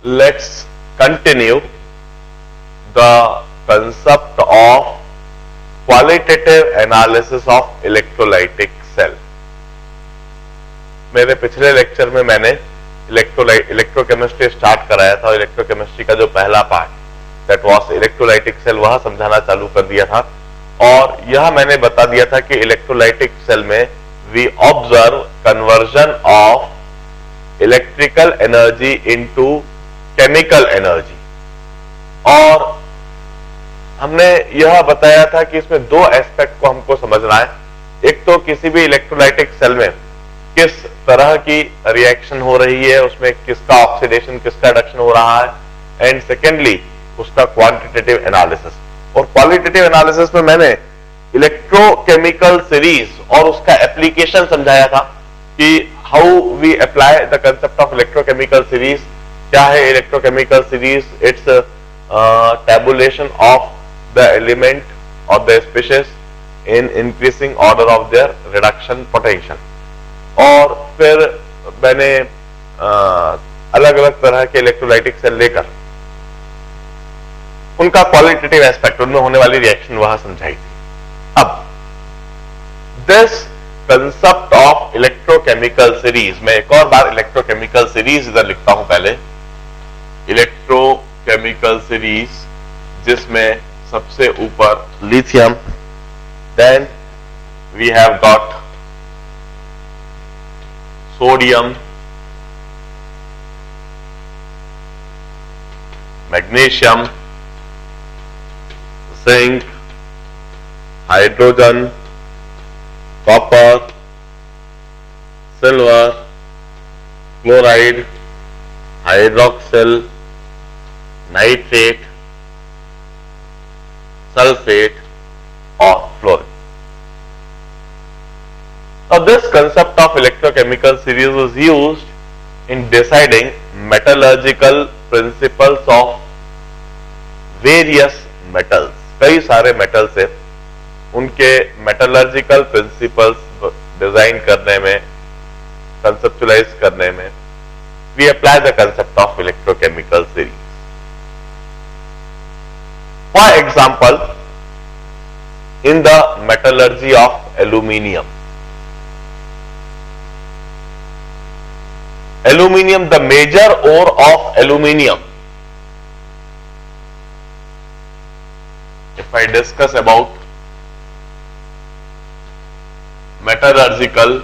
let's continue the concept of qualitative analysis of electrolytic cell. मेरे पिछले lecture में मैंने इलेक्ट्रोकेमिस्ट्री स्टार्ट कराया था और इलेक्ट्रोकेमिस्ट्री का जो पहला part that was electrolytic cell वह समझाना चालू कर दिया था और यह मैंने बता दिया था कि इलेक्ट्रोलाइटिक सेल में we observe conversion of electrical energy into chemical energy और हमने यह बताया था कि इसमें दो एस्पेक्ट को हमको समझना है. एक तो किसी भी इलेक्ट्रोलाइटिक सेल में किस तरह की रिएक्शन हो रही है, उसमें किसका ऑक्सीडेशन किसका रिडक्शन हो रहा है, एंड सेकेंडली उसका क्वांटिटेटिव एनालिसिस. और क्वालिटेटिव एनालिसिस में मैंने इलेक्ट्रोकेमिकल सीरीज और उसका एप्लीकेशन समझाया था कि how we apply the concept of electrochemical series. क्या है electrochemical series? It's tabulation of the element or the species in increasing order of their reduction potential. और फिर मैंने अलग अलग तरह के इलेक्ट्रोलाइटिक सेल लेकर उनका क्वालिटेटिव एस्पेक्ट, उनमें होने वाली रिएक्शन वहां समझाई थी. अब this concept of electrochemical series, मैं एक और बार इलेक्ट्रोकेमिकल सीरीज इधर लिखता हूं. पहले इलेक्ट्रोकेमिकल सीरीज जिसमें सबसे ऊपर lithium, then we have got sodium, magnesium, zinc, hydrogen, copper, silver, chloride, hydroxyl, nitrate, sulphate और fluorine. Now this concept of electrochemical series was used in deciding metallurgical principles of various metals. कई सारे metals है, उनके metallurgical principles design करने में, conceptualise करने में we apply the concept of electrochemical series. For example, in the metallurgy of aluminium, the major ore of aluminium, if I discuss about metallurgical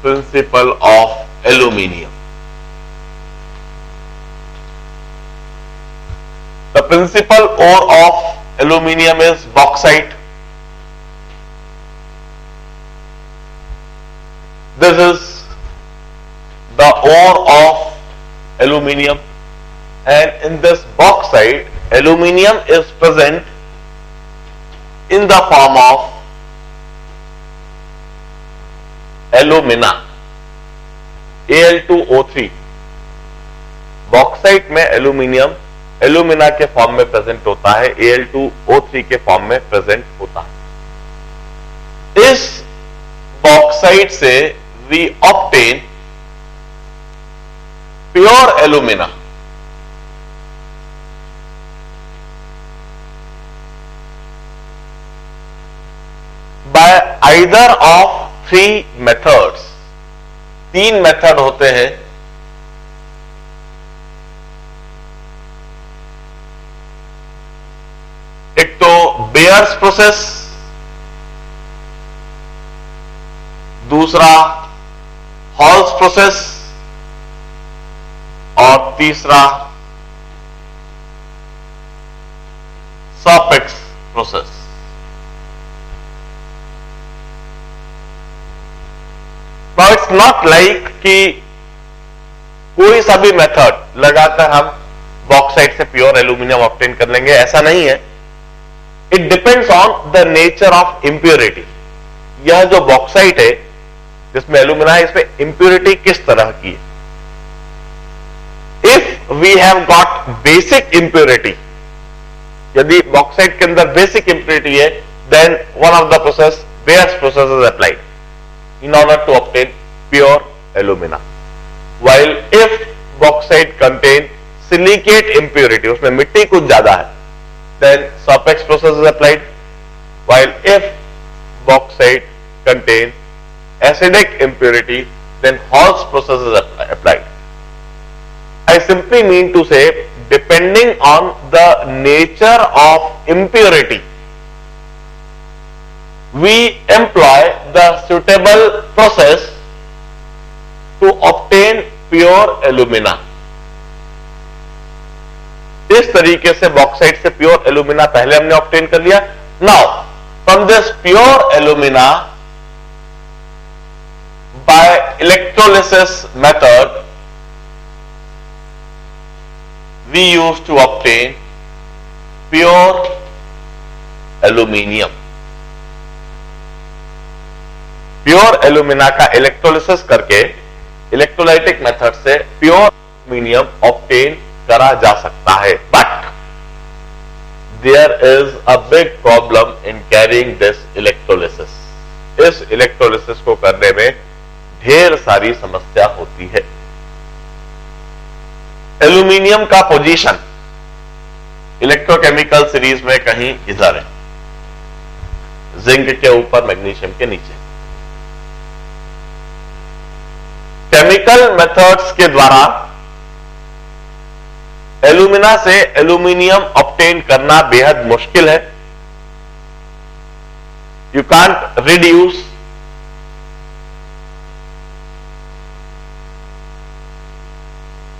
principle of aluminium, the principal ore of aluminium is bauxite. This is the ore of aluminium, and in this bauxite aluminium is present in the form of alumina, Al2O3. Bauxite में aluminium alumina के form में present होता है, Al2O3 के form में present होता है. इस बॉक्साइट से we obtain pure alumina. By either of 3 methods. 3 method होते हैं. एक तो बेयर्स प्रोसेस, दूसरा हॉल्स प्रोसेस और तीसरा Serpeck's process. Now it's not like कि कोई सा भी मेथड लगाकर हम बॉक्साइट से प्योर एल्यूमिनियम ऑब्टेन कर लेंगे, ऐसा नहीं है. It depends on the nature of impurity. यह जो बॉक्साइट है जिसमें एल्यूमिना है, इसमें इंप्योरिटी किस तरह की है. If we have got basic impurity, यदि बॉक्साइट के अंदर बेसिक इंप्योरिटी है, then one of the process, Bayer's process is applied in order to obtain pure alumina. while if bauxite contain silicate impurity, उसमें मिट्टी कुछ ज्यादा है, then Soppex process is applied, while if bauxite contain acidic impurity, then Hall's process is applied. I simply mean to say, depending on the nature of impurity, we employ the suitable process to obtain pure alumina. इस तरीके से bauxite से pure alumina पहले हमने obtain कर लिया. Now from this pure alumina by electrolysis method we use to obtain pure aluminium. Pure alumina का electrolysis करके इलेक्ट्रोलाइटिक मेथड से प्योर एल्यूमिनियम ऑब्टेन करा जा सकता है. But there is a big problem in carrying this electrolysis. इस electrolysis को करने में ढेर सारी समस्या होती है. एल्यूमिनियम का पोजीशन इलेक्ट्रोकेमिकल सीरीज में कहीं इधर है, जिंक के ऊपर, मैग्नीशियम के नीचे. केमिकल मेथड्स के द्वारा एल्यूमिना से एल्यूमिनियम ऑब्टेन करना बेहद मुश्किल है. यू कांट रिड्यूस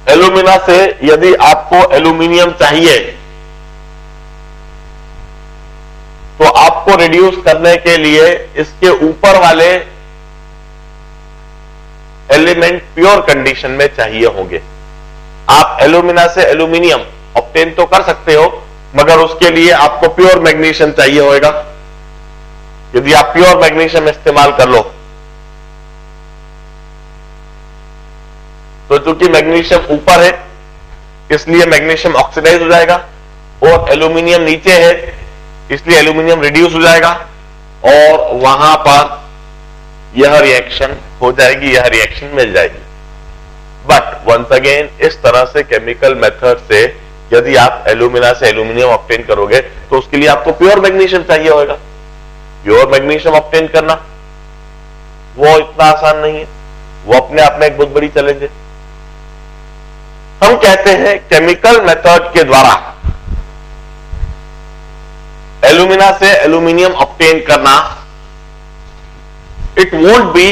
एल्यूमिना से. यदि आपको एल्यूमिनियम चाहिए तो आपको रिड्यूस करने के लिए इसके ऊपर वाले एलिमेंट प्योर कंडीशन में चाहिए होंगे. आप एल्यूमिना से एल्यूमिनियम ऑब्टेन तो कर सकते हो, मगर उसके लिए आपको प्योर मैग्नीशियम चाहिए होगा. यदि आप प्योर मैग्नीशियम इस्तेमाल कर लो तो चूंकि मैग्नीशियम ऊपर है इसलिए मैग्नीशियम ऑक्सीडाइज हो जाएगा, और एल्यूमिनियम नीचे है इसलिए एल्यूमिनियम रिड्यूस हो जाएगा, और वहां पर यह रिएक्शन हो जाएगी, यह रिएक्शन मिल जाएगी. बट वंस अगेन इस तरह से केमिकल मेथड से यदि आप एल्यूमिना से एल्यूमिनियम ऑब्टेन करोगे तो उसके लिए आपको प्योर मैग्नीशियम चाहिए होगा. प्योर मैग्नीशियम ऑब्टेन करना वो इतना आसान नहीं है, वो अपने आप में एक बहुत बड़ी चैलेंज है. हम कहते हैं केमिकल मेथड के द्वारा एल्यूमिना से एल्यूमिनियम ऑब्टेन करना, it won't be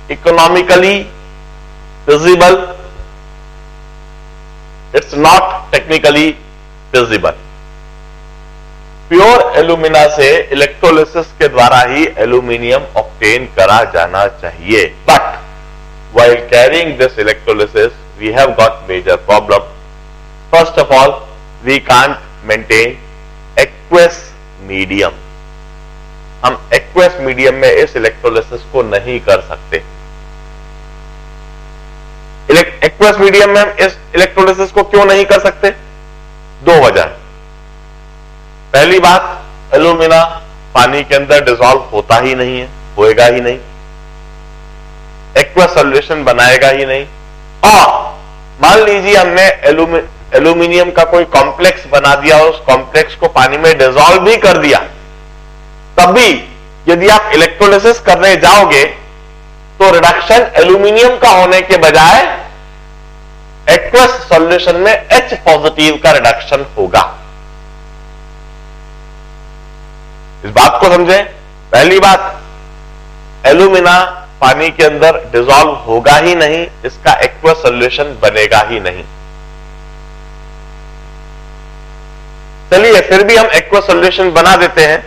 economically feasible, it's not technically feasible. Pure alumina से इलेक्ट्रोलिसिस के द्वारा ही एल्यूमिनियम ऑब्टेन करा जाना चाहिए. But while carrying this electrolysis we have got major problem. First of all, we can't maintain aqueous medium. हम aqueous medium में इस electrolysis को नहीं कर सकते. एक्वेस मीडियम में हम इस इलेक्ट्रोलिसिस को क्यों नहीं कर सकते? दो वजह. पहली बात, एल्यूमिना पानी के अंदर डिसॉल्व होता ही नहीं है, होएगा ही नहीं, एक्वेस सॉल्यूशन बनाएगा ही नहीं. और मान लीजिए हमने एल्यूमिनियम का कोई कॉम्प्लेक्स बना दिया और उस कॉम्प्लेक्स को पानी में डिसॉल्व भी कर दिया, तभी यदि आप इलेक्ट्रोलिसिस करने जाओगे तो रिडक्शन एल्यूमिनियम का होने के बजाय एक्वस सॉल्यूशन में H पॉजिटिव का रिडक्शन होगा. इस बात को समझें. पहली बात, एल्यूमिना पानी के अंदर डिसॉल्व होगा ही नहीं, इसका एक्वस सॉल्यूशन बनेगा ही नहीं. चलिए फिर भी हम एक्वस सॉल्यूशन बना देते हैं,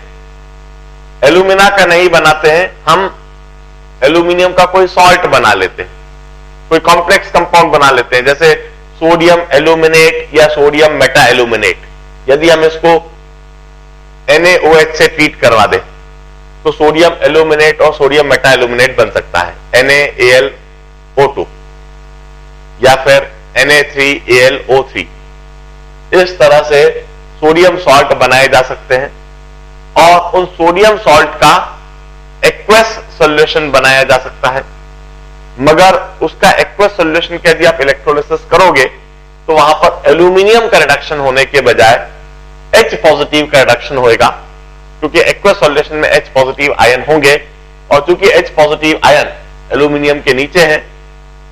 एल्यूमिना का नहीं बनाते हैं, हम एल्यूमिनियम का कोई सॉल्ट बना लेते हैं, कोई कॉम्प्लेक्स कंपाउंड बना लेते हैं, जैसे सोडियम एल्यूमिनेट या सोडियम मेटा एल्यूमिनेट. यदि हम इसको NaOH से ट्रीट करवा दें तो सोडियम एल्यूमिनेट और सोडियम मेटा एल्यूमिनेट बन सकता है, NaAlO2 या फिर Na3AlO3. इस तरह से सोडियम सॉल्ट बनाए जा सकते हैं और उन सोडियम सॉल्ट का एक्वस सॉल्यूशन बनाया जा सकता है. मगर उसका एक्वस सॉल्यूशन के यदि आप इलेक्ट्रोलिसिस करोगे तो वहां पर एल्यूमिनियम का रिडक्शन होने के बजाय H पॉजिटिव का रिडक्शन होगा, क्योंकि एक्वस सॉल्यूशन में H पॉजिटिव आयन होंगे, और चूंकि H पॉजिटिव आयन एल्यूमिनियम के नीचे है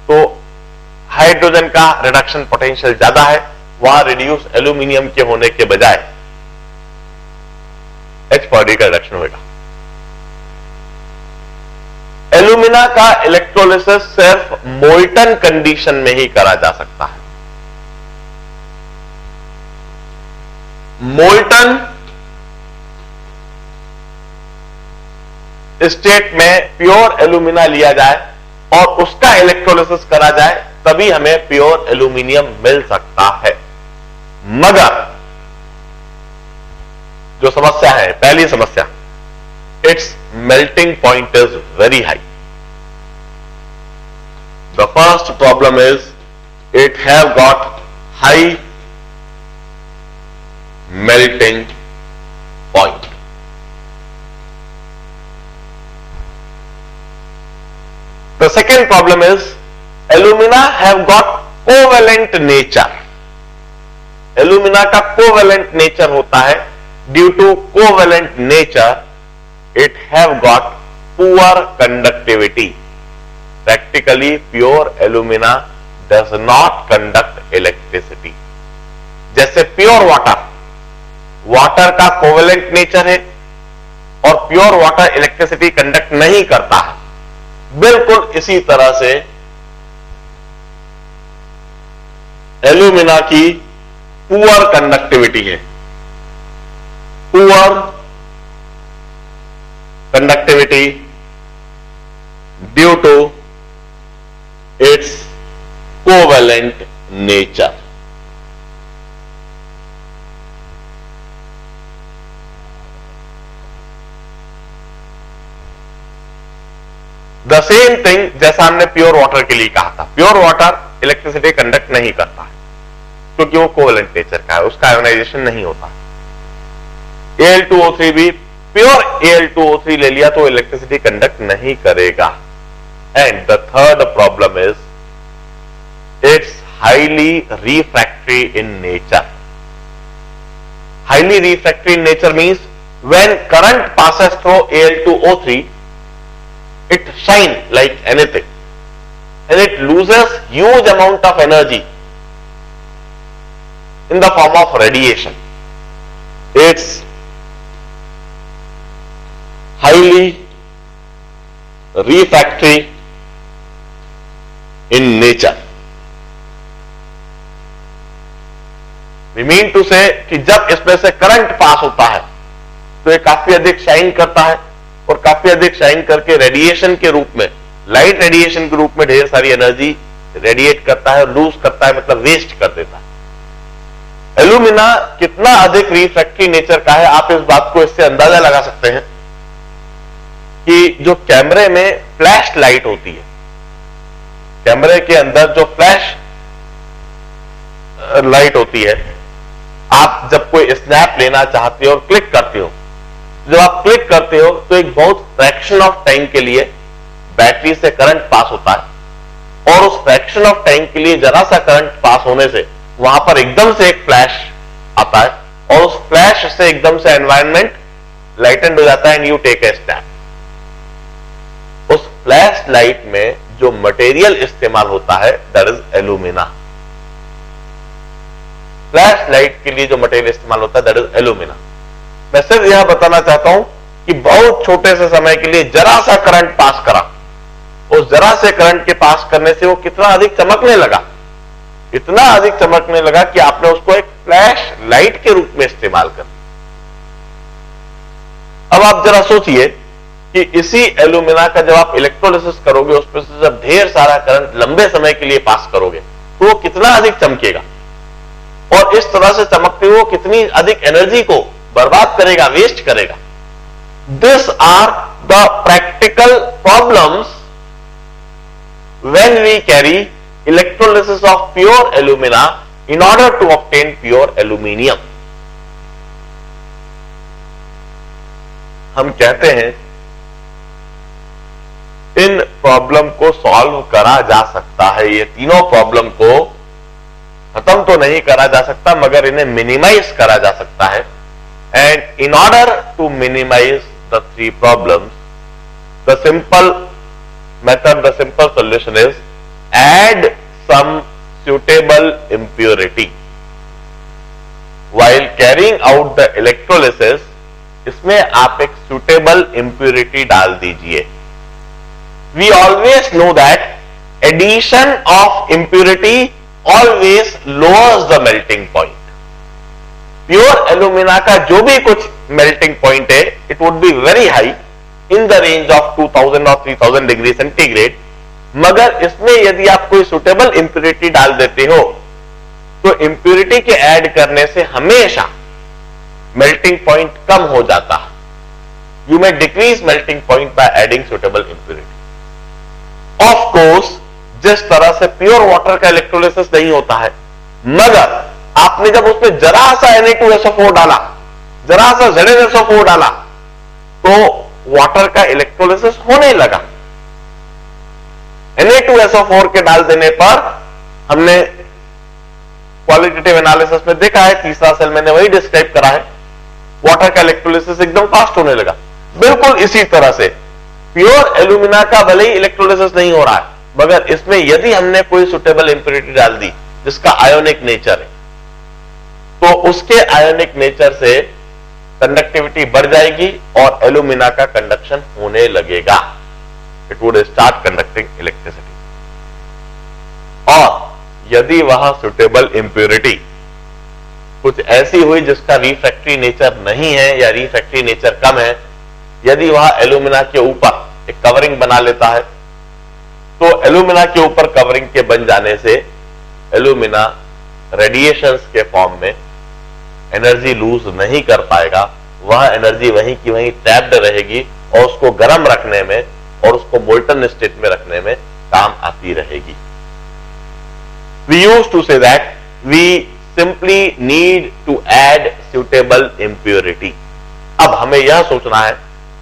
तो हाइड्रोजन का रिडक्शन पोटेंशियल ज्यादा है, वहां रिड्यूस एल्यूमिनियम के होने के बजाय H पॉजिटिव का रिडक्शन होगा। एल्यूमिना का इलेक्ट्रोलिसिस सिर्फ मोल्टन कंडीशन में ही करा जा सकता है। मोल्टन स्टेट में प्योर एल्यूमिना लिया जाए और उसका इलेक्ट्रोलिसिस करा जाए, तभी हमें प्योर एल्यूमिनियम मिल सकता है। मगर जो समस्या है, पहली समस्या, it's melting point is very high. The first problem is it have got high melting point. The second problem is alumina have got covalent nature. Alumina का covalent nature होता है, due to covalent nature it have got poor conductivity. Practically pure alumina does not conduct electricity. जैसे pure water का covalent nature है और pure water electricity conduct नहीं करता है, बिल्कुल इसी तरह से एल्यूमिना की पुअर कंडक्टिविटी है। Poor conductivity due to its covalent nature. The same thing जैसा हमने प्योर वाटर के लिए कहा था, प्योर वाटर इलेक्ट्रिसिटी कंडक्ट नहीं करता है क्योंकि वो कोवेलेंट नेचर का है, उसका आयोनाइजेशन नहीं होता। Al2O3 भी प्योर Al2O3 ले लिया तो इलेक्ट्रिसिटी कंडक्ट नहीं करेगा। And the third problem is it's highly refractory in nature. Highly refractory in nature means when current passes through Al2O3 it shine like anything and it loses huge amount of energy in the form of radiation. It's highly refractory in nature. We mean to say कि जब इसमें से current pass होता है तो ये काफी अधिक शाइन करता है और काफी अधिक शाइन करके रेडिएशन के रूप में, लाइट रेडिएशन के रूप में ढेर सारी एनर्जी रेडिएट करता है और लूज करता है, मतलब वेस्ट कर देता है। एल्यूमिना कितना अधिक रिफ्रैक्टरी नेचर का है, आप इस बात को इससे अंदाजा लगा सकते हैं कि जो कैमरे में फ्लैश लाइट होती है, कैमरे के अंदर जो फ्लैश लाइट होती है, आप जब कोई स्नैप लेना चाहते हो और क्लिक करते हो, जब आप क्लिक करते हो तो एक बहुत फ्रैक्शन ऑफ टाइम के लिए बैटरी से करंट पास होता है और उस फ्रैक्शन ऑफ टाइम के लिए जरा सा करंट पास होने से वहां पर एकदम से एक फ्लैश आता है और उस फ्लैश से एकदम से एनवायरनमेंट लाइटेंड हो जाता है and you take a snap. उस फ्लैश लाइट में जो मटेरियल इस्तेमाल होता है that is alumina. Flash light के लिए जो मटेरियल इस्तेमाल होता है दैट इज एल्यूमिना। मैं सिर्फ यह बताना चाहता हूं कि बहुत छोटे से समय के लिए जरा सा करंट पास करा, उस जरा से करंट के पास करने से वो कितना अधिक चमकने लगा, इतना अधिक चमकने लगा कि आपने उसको एक फ्लैश लाइट के रूप में इस्तेमाल कर। अब आप जरा सोचिए कि इसी एल्यूमिना का जब आप इलेक्ट्रोलिसिस करोगे, उसमें से जब ढेर सारा करंट लंबे समय के लिए पास करोगे तो वो कितना अधिक चमकेगा और इस तरह से चमकते हुए कितनी अधिक एनर्जी को बर्बाद करेगा, वेस्ट करेगा। This are the practical problems when we carry electrolysis of pure alumina in order to obtain pure aluminium. हम कहते हैं इन प्रॉब्लम को सॉल्व करा जा सकता है। ये तीनों प्रॉब्लम को खत्म तो नहीं करा जा सकता, मगर इन्हें मिनिमाइज करा जा सकता है। And in order to minimise the three problems, the simple method, the simple solution is add some suitable impurity while carrying out the electrolysis। इसमें आप एक suitable impurity डाल दीजिए। We always know that addition of impurity always lowers the melting point। Pure alumina का जो भी कुछ melting point है, it would be very high in the range of 2000 or 3000 degree centigrade. मगर इसमें यदि आप कोई सुटेबल इंप्योरिटी डाल देते हो तो इंप्योरिटी के ऐड करने से हमेशा मेल्टिंग पॉइंट कम हो जाता है। You may decrease melting point by adding suitable impurity. Of course जिस तरह से प्योर वाटर का इलेक्ट्रोलिसिस नहीं होता है, मगर आपने जब उसमें जरा सा Na2SO4 डाला, जरा सा ZnSO4 डाला, तो वाटर का इलेक्ट्रोलिसिस होने लगा। Na2SO4 के डाल देने पर हमने क्वालिटेटिव एनालिसिस में देखा है, तीसरा सेल मैंने वही डिस्क्राइब करा है, वाटर का इलेक्ट्रोलिसिस एकदम फास्ट होने लगा। बिल्कुल इसी तरह से प्योर एल्यूमिना का भले ही इलेक्ट्रोलिसिस नहीं हो रहा है, मगर इसमें यदि हमने कोई सुटेबल इंप्योरिटी डाल दी जिसका आयोनिक नेचर है, तो उसके आयोनिक नेचर से कंडक्टिविटी बढ़ जाएगी और एल्यूमिना का कंडक्शन होने लगेगा। It would start conducting electricity। और यदि वह सुटेबल इंप्योरिटी कुछ ऐसी हुई जिसका रिफ्रैक्टरी नेचर नहीं है या रिफ्रैक्टरी नेचर कम है, यदि वह एल्यूमिना के ऊपर एक कवरिंग बना लेता है, तो एल्यूमिना के ऊपर कवरिंग के बन जाने से एल्यूमिना रेडिएशंस के फॉर्म में एनर्जी लूज नहीं कर पाएगा। वह एनर्जी वहीं की वहीं ट्रैप्ड रहेगी और उसको गर्म रखने में और उसको मोल्टन स्टेट में रखने में काम आती रहेगी। We used to say that we simply need to add suitable impurity। अब हमें यह सोचना है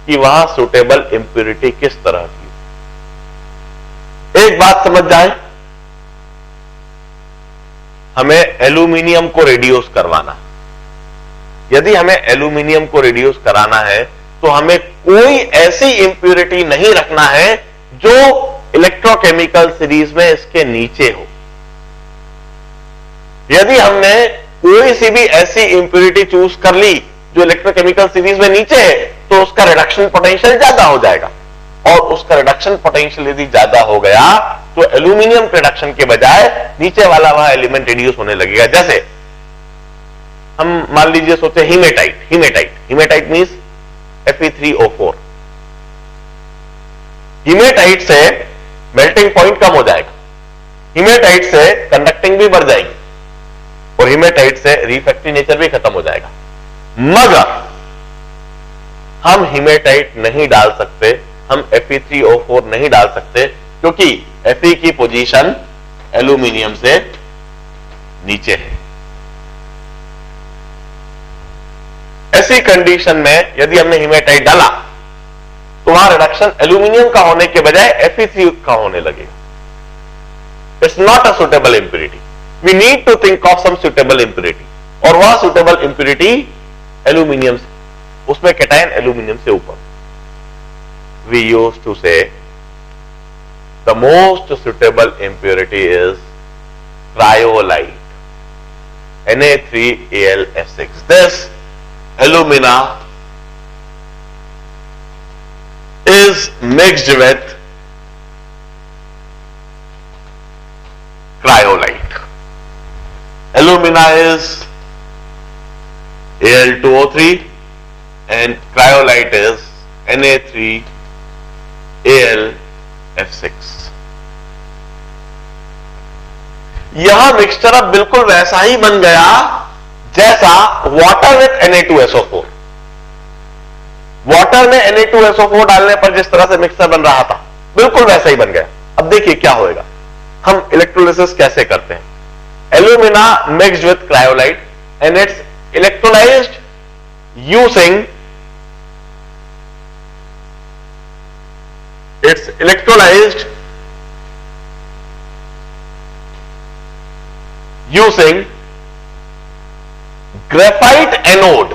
कि वह सुटेबल इंप्योरिटी किस तरह की। एक बात समझ जाए, हमें एल्यूमिनियम को रिड्यूस करवाना। यदि हमें एल्यूमिनियम को रिड्यूस कराना है तो हमें कोई ऐसी इंप्योरिटी नहीं रखना है जो इलेक्ट्रोकेमिकल सीरीज में इसके नीचे हो। यदि हमने कोई सी भी ऐसी इंप्योरिटी चूज कर ली जो इलेक्ट्रोकेमिकल सीरीज में नीचे है, तो उसका रिडक्शन पोटेंशियल ज्यादा हो जाएगा। और उसका रिडक्शन पोटेंशियल यदि ज्यादा हो गया तो एल्यूमिनियम रिडक्शन के बजाय नीचे वाला वह एलिमेंट रिड्यूस होने लगेगा। जैसे हम मान लीजिए सोचे हीमेटाइट मींस Fe3O4। हीमेटाइट से मेल्टिंग पॉइंट कम हो जाएगा, हीमेटाइट से कंडक्टिंग भी बढ़ जाएगी और हीमेटाइट से रिफ्रैक्टरी नेचर भी खत्म हो जाएगा। मगर हम हीमेटाइट नहीं डाल सकते, हम Fe3O4 नहीं डाल सकते, क्योंकि Fe की पोजीशन एल्यूमिनियम से नीचे है। ऐसी कंडीशन में यदि हमने हीमेटाइट डाला तो वहां रिडक्शन एल्यूमिनियम का होने के बजाय Fe3 का होने लगेगा। It's not a suitable impurity. We need to think of some suitable impurity, और वह सुटेबल इंप्योरिटी एल्यूमिनियम, उसमें कैटायन एल्यूमिनियम से ऊपर। We used to say the most suitable impurity is cryolite, Na3Al/F6। This alumina is mixed with cryolite। Alumina is Al2O3 and cryolite is Na3Al/F6। यह mixture अब बिल्कुल वैसा ही बन गया जैसा वाटर विथ Na2SO4। वाटर में Na2SO4 डालने पर जिस तरह से मिक्सचर बन रहा था, बिल्कुल वैसा ही बन गया। अब देखिए क्या होएगा, हम इलेक्ट्रोलिसिस कैसे करते हैं। Alumina mixed with cryolite and it's electrolysed using it's electrolyzed using graphite anode,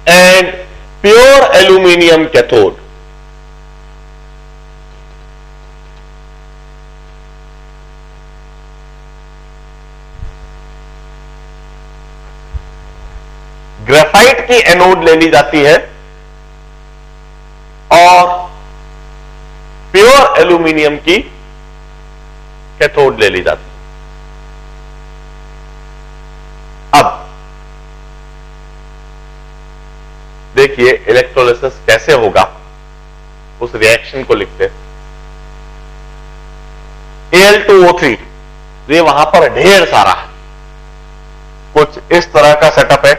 and pure aluminum cathode. Graphite की एनोड ले ली जाती है और प्योर एल्यूमिनियम की कैथोड ले ली जाती है। अब देखिए इलेक्ट्रोलिसिस कैसे होगा, उस रिएक्शन को लिखते Al2O3, ये वहां पर ढेर सारा कुछ इस तरह का सेटअप है।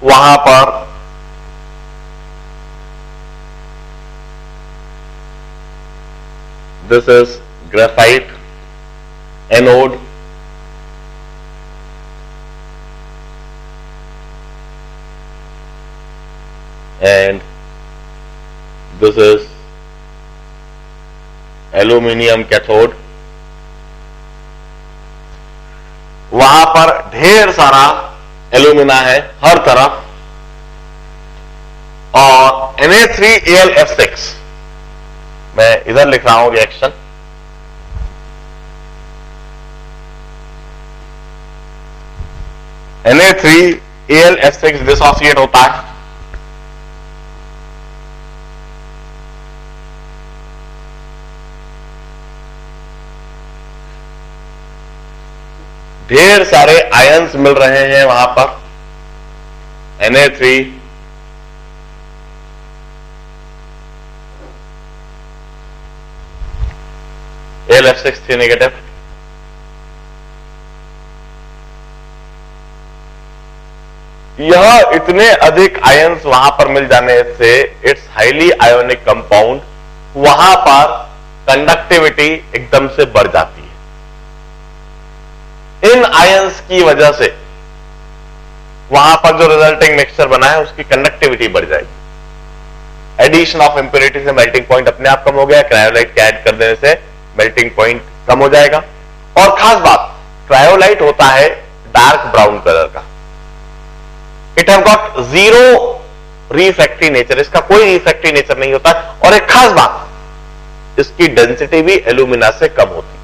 वहां पर this is graphite anode, and this is aluminum cathode। वहां पर ढेर सारा एल्यूमिना है हर तरफ, और Na3Al_F6 मैं इधर लिख रहा हूं रिएक्शन। Na3Al_F6 डिसोसिएट होता है ढेर सारे आयंस मिल रहे हैं वहां पर। Na3 Al_F6 3 negative. यह इतने अधिक आयंस वहां पर मिल जाने से इट्स हाईली आयोनिक कंपाउंड, वहां पर कंडक्टिविटी एकदम से बढ़ जाती है। इन आयंस की वजह से वहां पर जो रिजल्टिंग मिक्सचर बना है उसकी कंडक्टिविटी बढ़ जाएगी। एडिशन ऑफ इंप्योरिटी से मेल्टिंग पॉइंट अपने आप कम हो गया, क्रायोलाइट के ऐड कर देने से मेल्टिंग पॉइंट कम हो जाएगा। और खास बात, क्रायोलाइट होता है डार्क ब्राउन कलर का। It have got zero refractory nature, इसका कोई रिफ्रैक्टरी नेचर नहीं होता। और एक खास बात, इसकी डेंसिटी भी एल्यूमिना से कम होती है।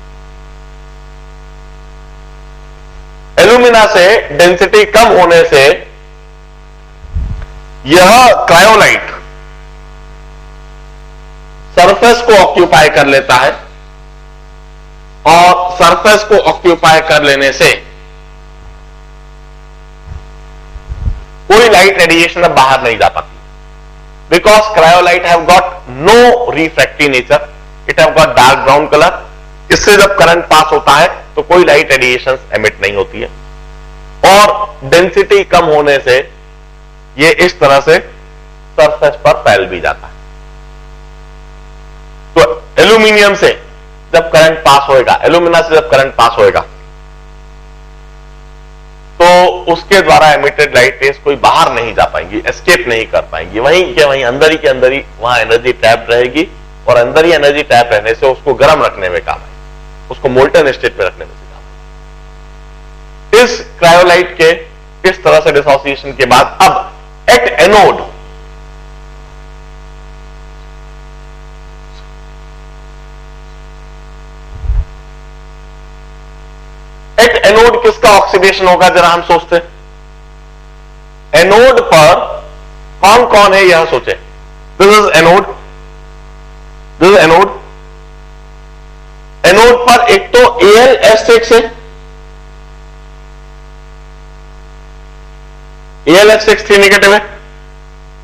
एल्यूमिना से डेंसिटी कम होने से यह क्रायोलाइट सरफेस को ऑक्यूपाई कर लेता है, और सरफेस को ऑक्यूपाई कर लेने से कोई लाइट रेडिएशन अब बाहर नहीं जा पाती, because cryolite have got no refractory nature, it have got dark brown colour. इससे जब करंट पास होता है तो कोई लाइट रेडिएशन एमिट नहीं होती है, और डेंसिटी कम होने से ये इस तरह से सरफेस पर फैल भी जाता है। तो एल्यूमिनियम से जब करंट पास होएगा, एल्यूमिना से जब करंट पास होएगा, तो उसके द्वारा एमिटेड लाइट रेज कोई बाहर नहीं जा पाएंगी, एस्केप नहीं कर पाएंगी, वहीं के वहीं अंदर ही वहां एनर्जी ट्रैप रहेगी, और अंदर ही एनर्जी ट्रैप रहने से उसको गर्म रखने में काम है, उसको मोल्टन स्टेट में रखने में काम है। इस क्रायोलाइट के इस तरह से डिसोसिएशन के बाद अब एट एनोड एनोड किसका ऑक्सीडेशन होगा, जरा हम सोचते हैं। एनोड पर कौन कौन है यह सोचे। This is anode, this is anode. Anode पर एक तो Al_F6 है, Al_F6 3 नेगेटिव है,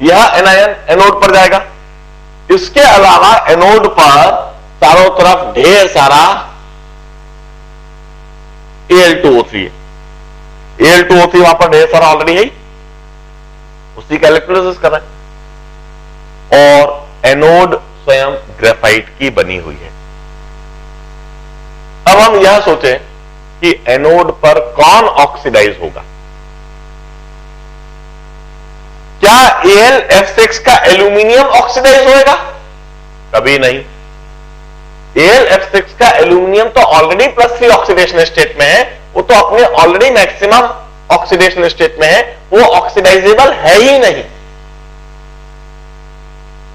यह एनायन एनोड पर जाएगा। इसके अलावा एनोड पर चारों तरफ ढेर सारा Al2O3 है। Al2O3 वहां पर ढेर सारा ऑलरेडी है, उसी का इलेक्ट्रोलिसिस कर रहा है। और एनोड स्वयं ग्रेफाइट की बनी हुई है। अब हम यह सोचें कि एनोड पर कौन ऑक्सीडाइज होगा। क्या AlF6 का एल्यूमिनियम ऑक्सीडाइज होएगा? कभी नहीं। AlF6 का एल्यूमिनियम तो ऑलरेडी +3 ऑक्सीडेशन स्टेट में है, वो तो अपने ऑलरेडी मैक्सिमम ऑक्सीडेशन स्टेट में है, वो ऑक्सीडाइजेबल है ही नहीं,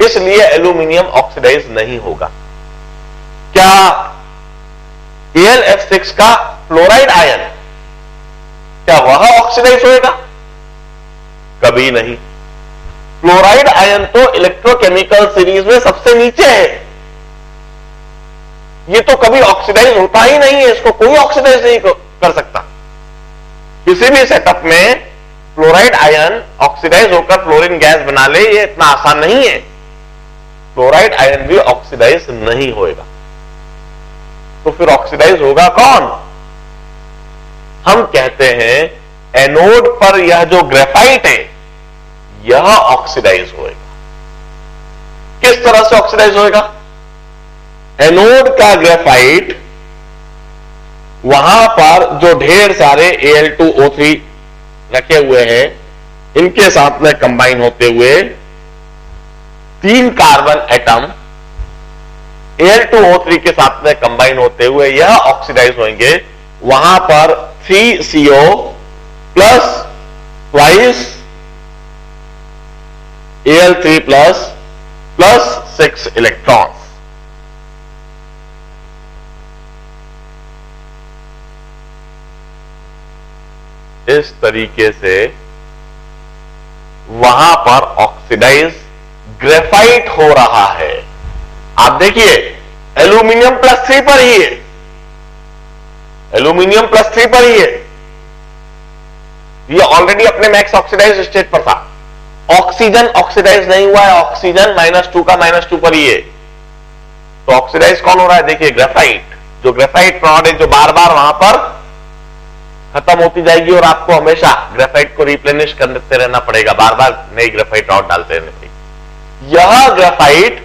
इसलिए एल्यूमिनियम ऑक्सीडाइज नहीं होगा। क्या AlF6 का फ्लोराइड आयन, क्या वह ऑक्सीडाइज होएगा? कभी नहीं। फ्लोराइड आयन तो इलेक्ट्रोकेमिकल सीरीज में सबसे नीचे है, ये तो कभी ऑक्सीडाइज होता ही नहीं है, इसको कोई ऑक्सीडाइज नहीं कर सकता। किसी भी सेटअप में फ्लोराइड आयन ऑक्सीडाइज होकर फ्लोरीन गैस बना ले, ये इतना आसान नहीं है। फ्लोराइड आयन भी ऑक्सीडाइज नहीं होएगा। तो फिर ऑक्सीडाइज होगा कौन? हम कहते हैं एनोड पर यह जो ग्रेफाइट है यह ऑक्सीडाइज होएगा। किस तरह से ऑक्सीडाइज होएगा? एनोड का ग्रेफाइट वहां पर जो ढेर सारे Al2O3 रखे हुए हैं, इनके साथ में कंबाइन होते हुए 3 कार्बन एटम Al2O3 के साथ में कंबाइन होते हुए यह ऑक्सीडाइज होंगे। वहां पर 3CO plus twice Al3 plus 6 electrons. इस तरीके से वहां पर ऑक्सीडाइज ग्रेफाइट हो रहा है। आप देखिए एल्यूमिनियम +3 पर ही है, एल्यूमिनियम +3 पर ही है, ये ऑलरेडी अपने मैक्स ऑक्सीडाइज स्टेट पर था। ऑक्सीजन ऑक्सीडाइज नहीं हुआ है, ऑक्सीजन -2 का -2 पर ही है। तो ऑक्सीडाइज कौन हो रहा है? देखिए ग्रेफाइट, जो ग्रेफाइट रॉड है जो बार बार वहां पर खत्म होती जाएगी और आपको हमेशा ग्रेफाइट को रिप्लेनिश करते रहना पड़ेगा, बार बार नई ग्रेफाइट रॉड डालते रहने पड़ेगी। यह ग्रेफाइट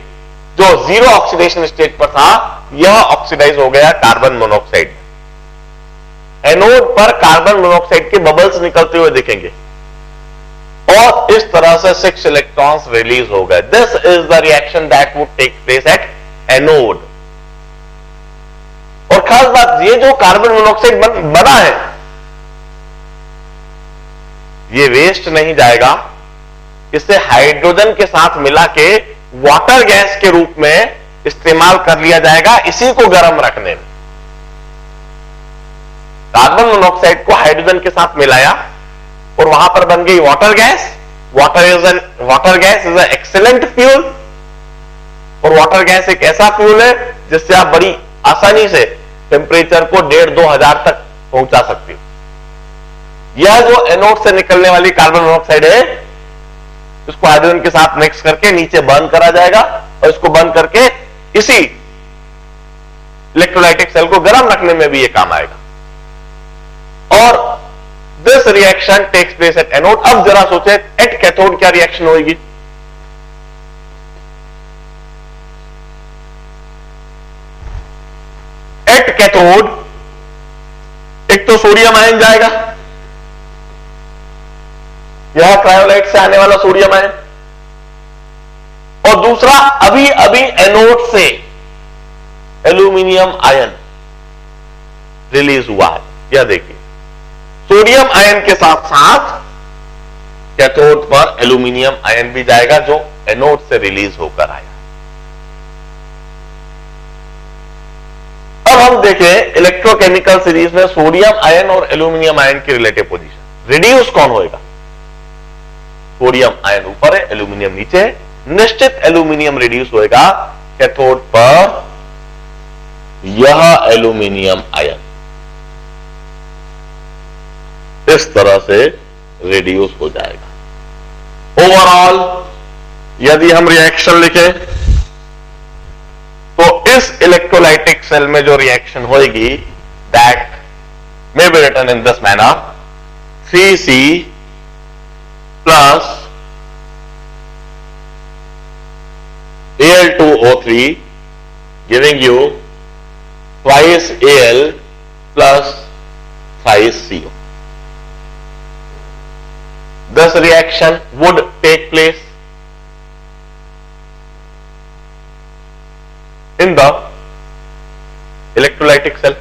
जो 0 ऑक्सीडेशन स्टेट पर था यह ऑक्सीडाइज हो गया कार्बन मोनोऑक्साइड। एनोड पर कार्बन मोनोऑक्साइड के बबल्स निकलते हुए दिखेंगे और इस तरह से 6 इलेक्ट्रॉन्स रिलीज हो गए। This is the reaction that would take place at anode. और खास बात, ये जो कार्बन मोनोऑक्साइड बना है ये वेस्ट नहीं जाएगा, इसे हाइड्रोजन के साथ मिला के वाटर गैस के रूप में इस्तेमाल कर लिया जाएगा इसी को गर्म रखने में। कार्बन मोनोऑक्साइड को हाइड्रोजन के साथ मिलाया और वहां पर बन गई water gas. Water gas is an excellent fuel और वाटर गैस एक ऐसा फ्यूल है जिससे आप बड़ी आसानी से टेम्परेचर को 1500-2000 तक पहुंचा सकते हो। यह जो एनोड से निकलने वाली कार्बन मोनोऑक्साइड है इसको हाइड्रोजन के साथ मिक्स करके नीचे बर्न करा जाएगा और इसको बर्न करके इसी इलेक्ट्रोलाइटिक सेल को गर्म रखने में भी यह काम आएगा। और this reaction takes place at anode. अब जरा सोचे एट कैथोड क्या रिएक्शन होगी? एट कैथोड एक तो सोडियम आयन जाएगा, यह क्रायोलाइट से आने वाला सोडियम आयन, और दूसरा अभी अभी एनोड से एल्यूमिनियम आयन रिलीज हुआ है। यह देखिए सोडियम आयन के साथ साथ कैथोड पर एल्यूमिनियम आयन भी जाएगा जो एनोड से रिलीज होकर आया। अब हम देखें इलेक्ट्रोकेमिकल सीरीज में सोडियम आयन और एल्यूमिनियम आयन की रिलेटिव पोजीशन। रिड्यूस कौन होएगा? सोडियम आयन ऊपर है, एल्यूमिनियम नीचे है, निश्चित एल्यूमिनियम रिड्यूस होएगा कैथोड पर। यह एल्यूमिनियम आयन इस तरह से रिड्यूस हो जाएगा। ओवरऑल यदि हम रिएक्शन लिखें तो इस इलेक्ट्रोलाइटिक सेल में जो रिएक्शन होगी that may be written in this manner: 3C plus CuO3 giving you twice Al plus thrice CO. This reaction would take place in the electrolytic cell.